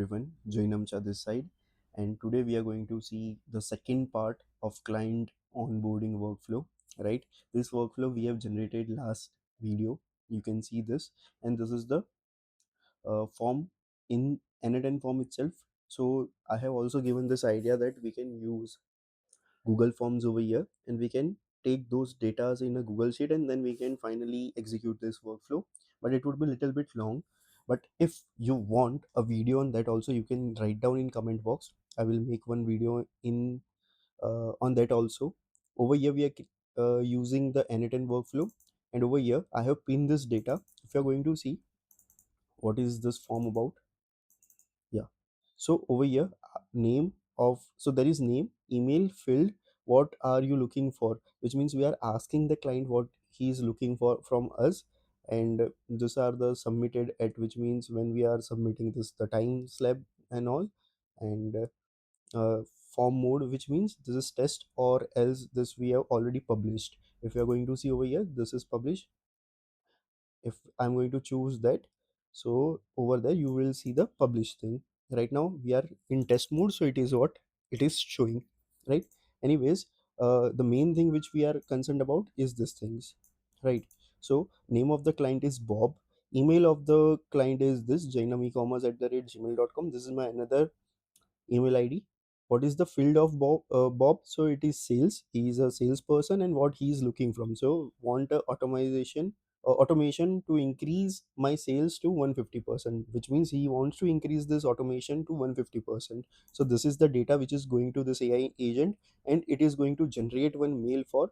everyone, Jainamcha this side, and today we are going to see the second part of client onboarding workflow. Right, this workflow we have generated last video. You can see this, and this is the form in N10 form itself. So I have also given this idea that we can use Google Forms over here, and we can take those datas in a Google Sheet, and then we can finally execute this workflow. But it would be a little bit long. But if you want a video on that also, you can write down in comment box. I will make one video in on that also. Over here we are using the N10 workflow, and over here I have pinned this data. If you are going to see what is this form about, yeah, so over here name of, so there is name, email, field, what are you looking for, which means we are asking the client what he is looking for from us. And these are the submitted at, which means when we are submitting this, the time slab and all. And uh, form mode, which means this is test, or else this we have already published. If you are going to see over here, this is published. If I'm going to choose that, so over there you will see the publish thing. Right now we are in test mode, so it is what it is showing, right? Anyways, the main thing which we are concerned about is this things, right? So name of the client is Bob, email of the client is this jainam@gmail.com. This is my another email id. What is the field of Bob? So it is sales. He is a salesperson, and what he is looking from, so want a automation to increase my sales to 150%, which means he wants to increase this automation to 150%. So this is the data which is going to this AI agent, and it is going to generate one mail for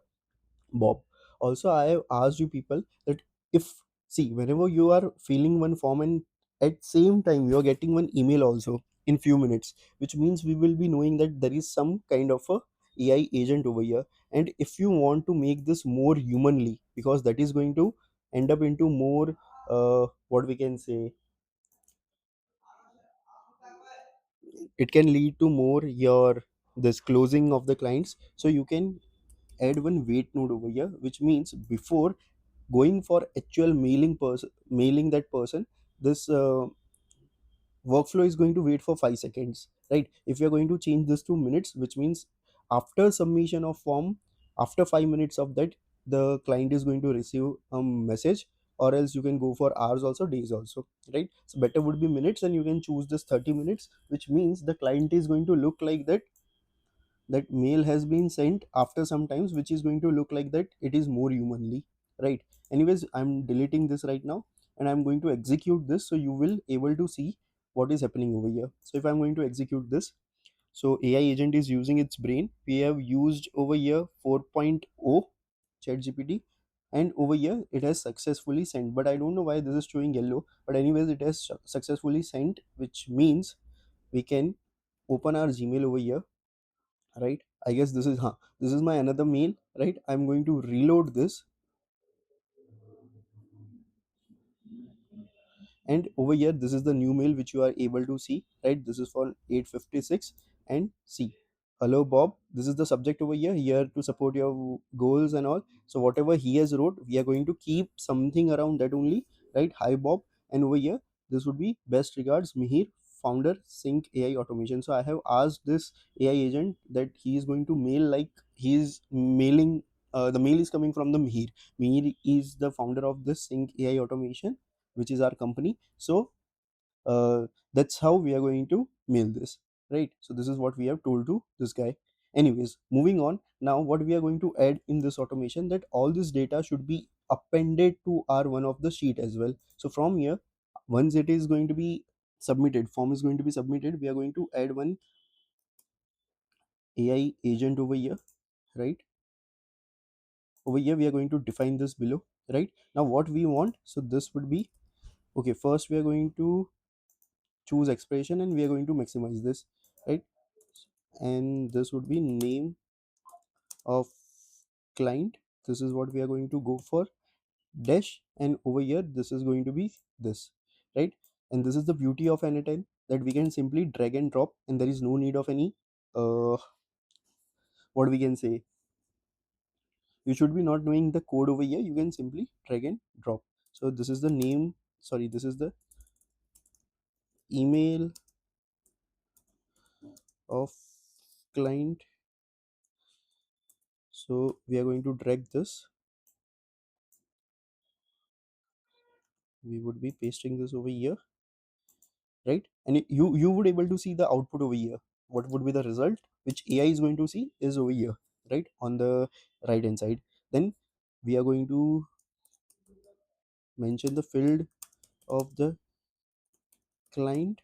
Bob. Also, I have asked you people that, if, see, whenever you are filling one form and at same time you are getting one email also in few minutes, which means we will be knowing that there is some kind of a AI agent over here. And if you want to make this more humanly, because that is going to end up into more, what we can say, it can lead to more your this closing of the clients. So you can add one wait node over here, which means before going for actual mailing that person, this workflow is going to wait for 5 seconds, right? If you're going to change this to minutes, which means after submission of form, after 5 minutes of that, the client is going to receive a message. Or else you can go for hours also, days also, right? So better would be minutes, and you can choose this 30 minutes, which means the client is going to look like that, that mail has been sent after some times, which is going to look like that it is more humanly, right? Anyways, I'm deleting this right now, and I'm going to execute this, so you will able to see what is happening over here. So if I'm going to execute this, so AI agent is using its brain. We have used over here 4.0 chat gpt, and over here it has successfully sent, but I don't know why this is showing yellow. But anyways, it has successfully sent, which means we can open our Gmail over here, right? I guess this is, this is my another mail, right? I'm going to reload this, and over here this is the new mail which you are able to see, right? This is for 8:56, and see, hello Bob, this is the subject over here to support your goals and all. So whatever he has wrote, we are going to keep something around that only, right? Hi Bob. And over here this would be best regards Mihir, founder Sync AI Automation. So I have asked this AI agent that he is going to mail, like he is mailing, the mail is coming from the Mihir is the founder of this Sync AI Automation, which is our company. So uh, that's how we are going to mail this, right? So this is what we have told to this guy. Anyways, moving on, now what we are going to add in this automation, that all this data should be appended to our one of the sheet as well. So from here, once it is going to be submitted, form is going to be submitted, we are going to add one AI agent over here, right? Over here we are going to define this below, right? Now what we want, so this would be, okay, first we are going to choose expression, and we are going to maximize this, right? And this would be name of client. This is what we are going to go for, dash, and over here this is going to be this, right? And this is the beauty of anytime, that we can simply drag and drop, and there is no need of any, uh what we can say, you should be not knowing the code over here, you can simply drag and drop. So this is the name, sorry, this is the email of client. So we are going to drag this. We would be pasting this over here, right? And you would able to see the output over here. What would be the result which AI is going to see is over here, right, on the right hand side. Then we are going to mention the field of the client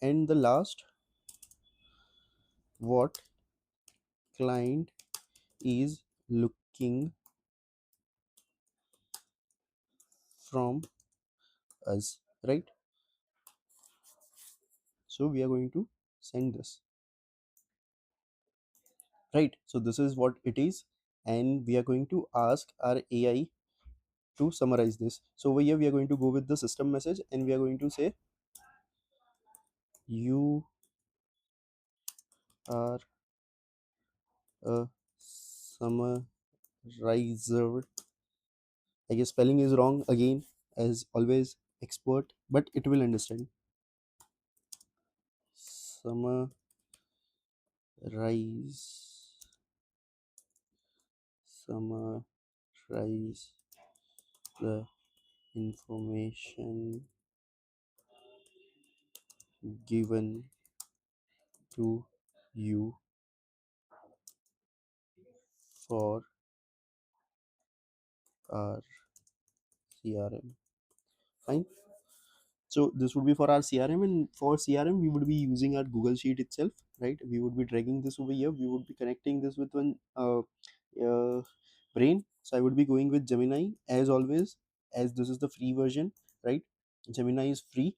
and the last what client is looking from us, right? So we are going to send this, right? So this is what it is, and we are going to ask our AI to summarize this. So over here we are going to go with the system message, and we are going to say you are a summarizer. I guess spelling is wrong again, as always, expert, but it will understand. Summarize, summarize the information given to you for our CRM. Fine. So this would be for our CRM, and for CRM we would be using our Google Sheet itself, right? We would be dragging this over here. We would be connecting this with one brain. So I would be going with Gemini as always, as this is the free version, right? Gemini is free.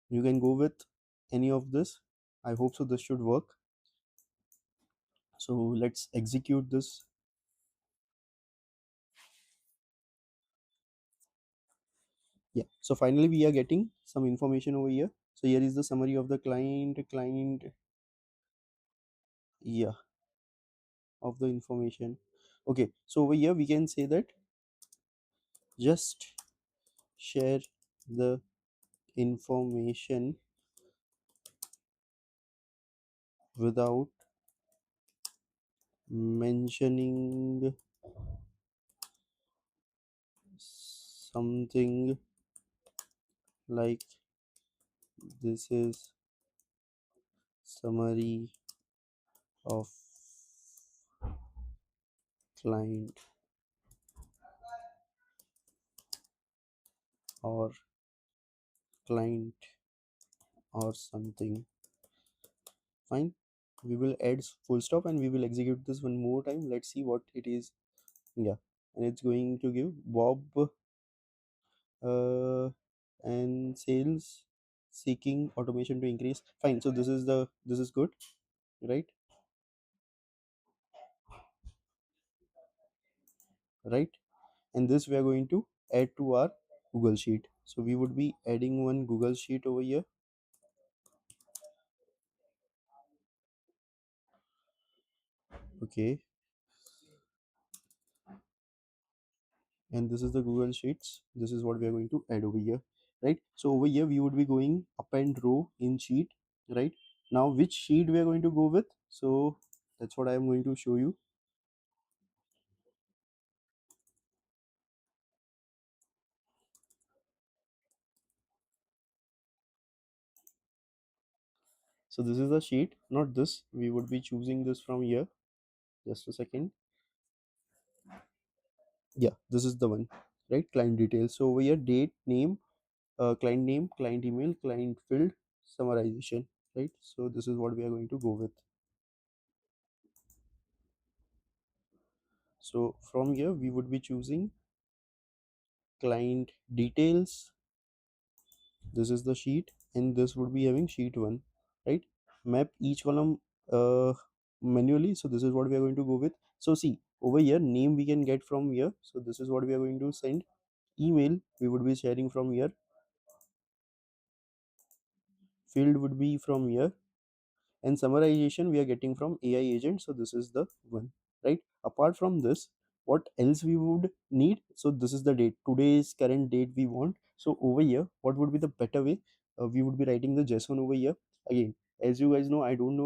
You can go with any of this. I hope so. This should work. So let's execute this. Yeah. So finally we are getting some information over here. So here is the summary of the client. Yeah, of the information. Okay, so over here we can say that just share the information without mentioning something like this is summary of client or client or something. Fine. We will add full stop and we will execute this one more time. Let's see what it is. Yeah, and it's going to give Bob uh, and sales seeking automation to increase. Fine. So this is good, right? Right. And this we are going to add to our Google Sheet. So we would be adding one Google Sheet over here. Okay. And this is the Google Sheets. This is what we are going to add over here, right? So over here we would be going append row in sheet, right? Now which sheet we are going to go with? So that's what I am going to show you. So this is the sheet, not this. We would be choosing this from here. Just a second. Yeah, this is the one, right? Client details. So over here, date, name, client email, client field, summarization, right? So this is what we are going to go with. So from here, we would be choosing client details. This is the sheet, and this would be having sheet one, right? Map each column manually. So this is what we are going to go with. So see over here, name we can get from here. So this is what we are going to send. Email we would be sharing from here. Field would be from here, and summarization we are getting from AI agent. So this is the one, right? Apart from this, what else we would need. So this is the date, today's current date we want. So over here, what would be the better way? We would be writing the JSON over here. Again, as you guys know, I don't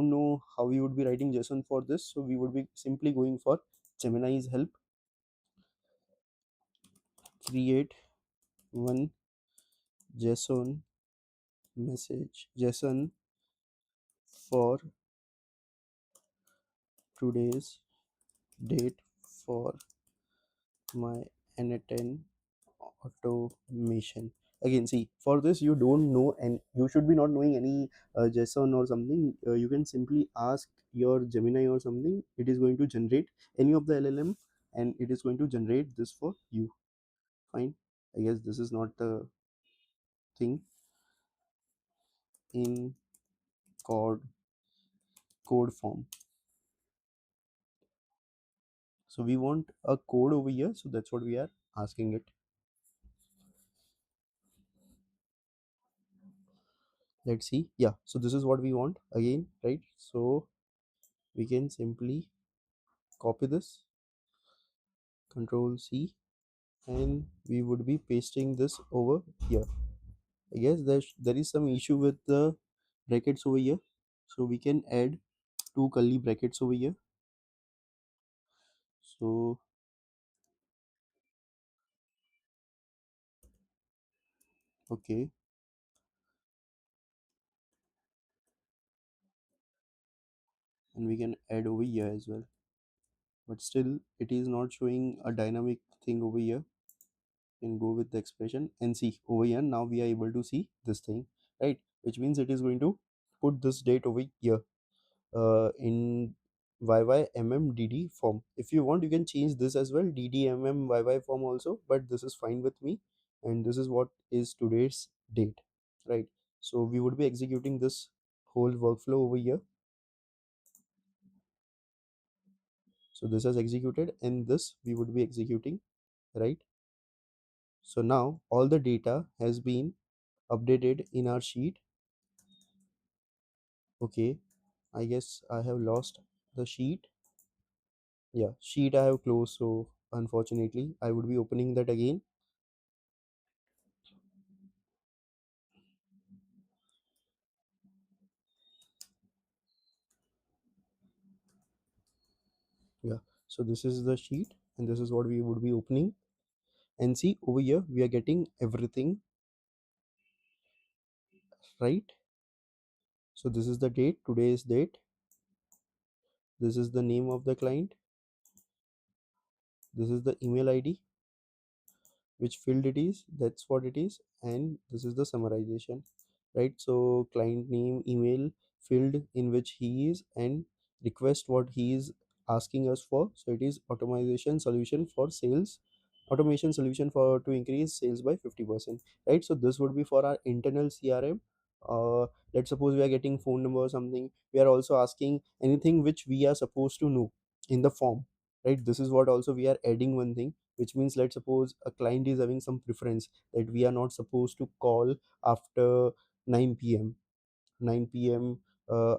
know how we would be writing JSON for this, so we would be simply going for Gemini's help. Create one JSON message, JSON for today's date for my N10 automation. Again, see, for this you don't know, and you should be not knowing any JSON or something. You can simply ask your Gemini or something. It is going to generate any of the LLM, and it is going to generate this for you. Fine. I guess this is not the thing in code form. So we want a code over here, so that's what we are asking it. Let's see. Yeah, so this is what we want again, right? So we can simply copy this, Control C, and we would be pasting this over here. I guess there is some issue with the brackets over here, so we can add two curly brackets over here. So okay, and we can add over here as well, but still it is not showing a dynamic thing over here. Can go with the expression and see over here. Now we are able to see this thing, right? Which means it is going to put this date over here in YYMMDD form. If you want, you can change this as well, DDMMYY form also, but this is fine with me. And this is what is today's date, right? So we would be executing this whole workflow over here. So this is executed, and this we would be executing, right? So now all the data has been updated in our sheet. Okay, I guess I have lost the sheet. Yeah, sheet I have closed, so unfortunately I would be opening that again. Yeah, so this is the sheet, and this is what we would be opening. And see over here we are getting everything, right? So this is the date, today's date. This is the name of the client. This is the email ID, which field it is, that's what it is. And this is the summarization, right? So client name, email, field in which he is, and request what he is asking us for. So it is automation solution for sales, automation solution for to increase sales by 50%, right? So this would be for our internal CRM. Let's suppose we are getting phone number or something, we are also asking anything which we are supposed to know in the form, right? This is what also we are adding one thing, which means let's suppose a client is having some preference that we are not supposed to call after 9 p.m, 9 p.m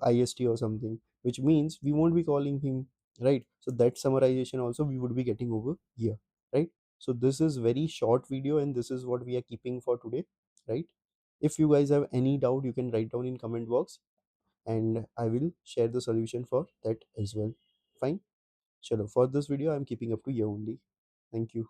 IST or something, which means we won't be calling him, right? So that summarization also we would be getting over here, right? So this is very short video, and this is what we are keeping for today, right? If you guys have any doubt, you can write down in comment box, and I will share the solution for that as well. Fine. Chalo, for this video I'm keeping up to here only. Thank you.